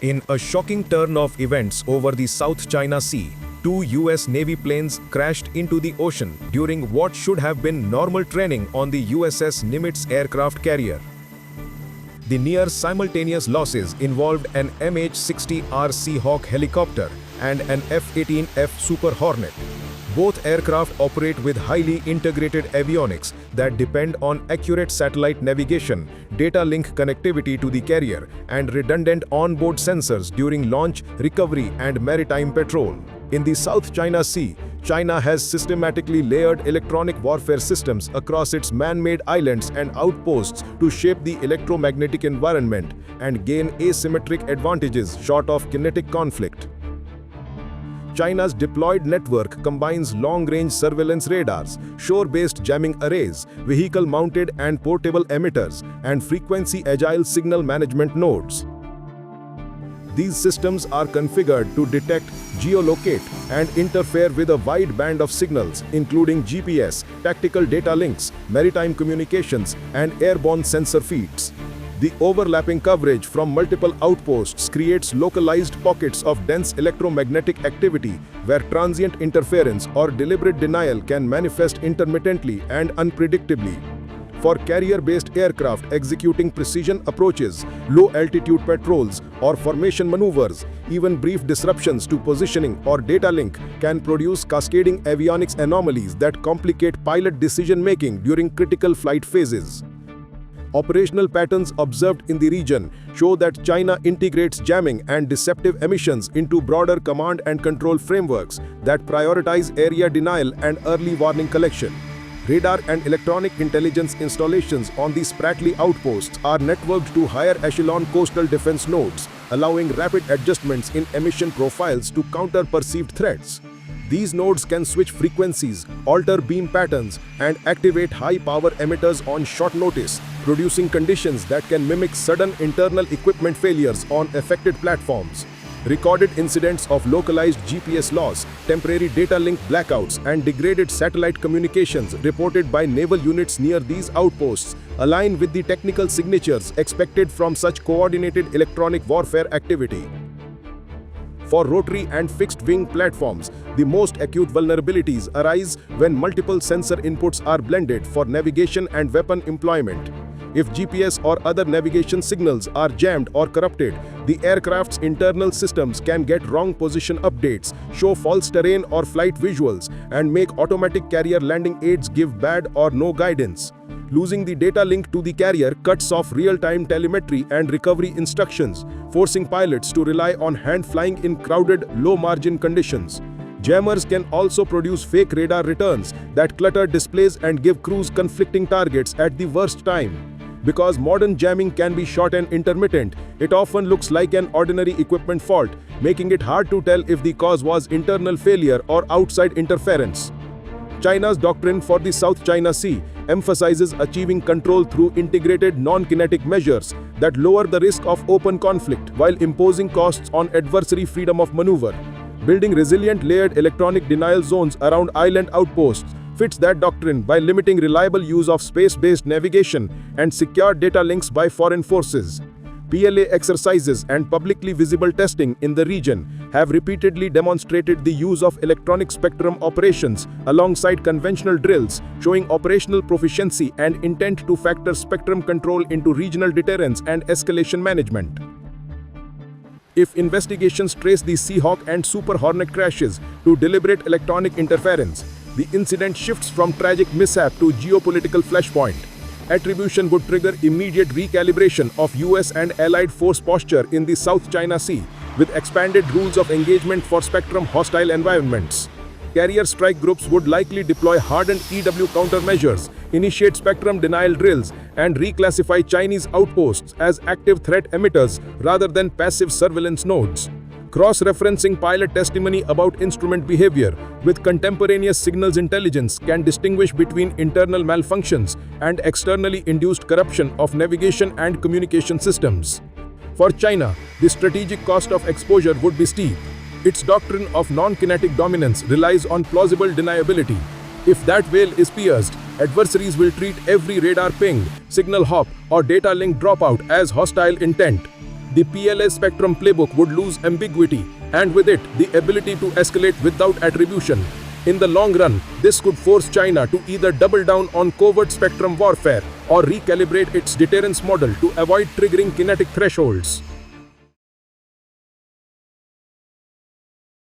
In a shocking turn of events over the South China Sea, two US Navy planes crashed into the ocean during what should have been normal training on the USS Nimitz aircraft carrier. The near-simultaneous losses involved an MH-60R Sea Hawk helicopter and an F-18F Super Hornet. Both aircraft operate with highly integrated avionics that depend on accurate satellite navigation, data link connectivity to the carrier, and redundant onboard sensors during launch, recovery, and maritime patrol. In the South China Sea, China has systematically layered electronic warfare systems across its man-made islands and outposts to shape the electromagnetic environment and gain asymmetric advantages short of kinetic conflict. China's deployed network combines long-range surveillance radars, shore-based jamming arrays, vehicle-mounted and portable emitters, and frequency-agile signal management nodes. These systems are configured to detect, geolocate, and interfere with a wide band of signals, including GPS, tactical data links, maritime communications, and airborne sensor feeds. The overlapping coverage from multiple outposts creates localized pockets of dense electromagnetic activity where transient interference or deliberate denial can manifest intermittently and unpredictably. For carrier-based aircraft executing precision approaches, low-altitude patrols, or formation maneuvers, even brief disruptions to positioning or data link can produce cascading avionics anomalies that complicate pilot decision-making during critical flight phases. Operational patterns observed in the region show that China integrates jamming and deceptive emissions into broader command and control frameworks that prioritize area denial and early warning collection. Radar and electronic intelligence installations on these Spratly outposts are networked to higher echelon coastal defense nodes, allowing rapid adjustments in emission profiles to counter perceived threats. These nodes can switch frequencies, alter beam patterns, and activate high-power emitters on short notice, producing conditions that can mimic sudden internal equipment failures on affected platforms. Recorded incidents of localized GPS loss, temporary data link blackouts, and degraded satellite communications reported by naval units near these outposts align with the technical signatures expected from such coordinated electronic warfare activity. For rotary and fixed-wing platforms, the most acute vulnerabilities arise when multiple sensor inputs are blended for navigation and weapon employment. If GPS or other navigation signals are jammed or corrupted, the aircraft's internal systems can get wrong position updates, show false terrain or flight visuals, and make automatic carrier landing aids give bad or no guidance. Losing the data link to the carrier cuts off real-time telemetry and recovery instructions, forcing pilots to rely on hand flying in crowded, low-margin conditions. Jammers can also produce fake radar returns that clutter displays and give crews conflicting targets at the worst time. Because modern jamming can be short and intermittent, it often looks like an ordinary equipment fault, making it hard to tell if the cause was internal failure or outside interference. China's doctrine for the South China Sea emphasizes achieving control through integrated non-kinetic measures that lower the risk of open conflict while imposing costs on adversary freedom of maneuver. Building resilient layered electronic denial zones around island outposts fits that doctrine by limiting reliable use of space-based navigation and secure data links by foreign forces. PLA exercises and publicly visible testing in the region have repeatedly demonstrated the use of electronic spectrum operations alongside conventional drills, showing operational proficiency and intent to factor spectrum control into regional deterrence and escalation management. If investigations trace the Sea Hawk and Super Hornet crashes to deliberate electronic interference, the incident shifts from tragic mishap to geopolitical flashpoint. Attribution would trigger immediate recalibration of US and allied force posture in the South China Sea, with expanded rules of engagement for spectrum-hostile environments. Carrier strike groups would likely deploy hardened EW countermeasures, initiate spectrum denial drills, and reclassify Chinese outposts as active threat emitters rather than passive surveillance nodes. Cross-referencing pilot testimony about instrument behavior with contemporaneous signals intelligence can distinguish between internal malfunctions and externally induced corruption of navigation and communication systems. For China, the strategic cost of exposure would be steep. Its doctrine of non-kinetic dominance relies on plausible deniability. If that veil is pierced, adversaries will treat every radar ping, signal hop, or data link dropout as hostile intent. the PLA spectrum playbook would lose ambiguity, and with it, the ability to escalate without attribution. In the long run, this could force China to either double down on covert spectrum warfare or recalibrate its deterrence model to avoid triggering kinetic thresholds.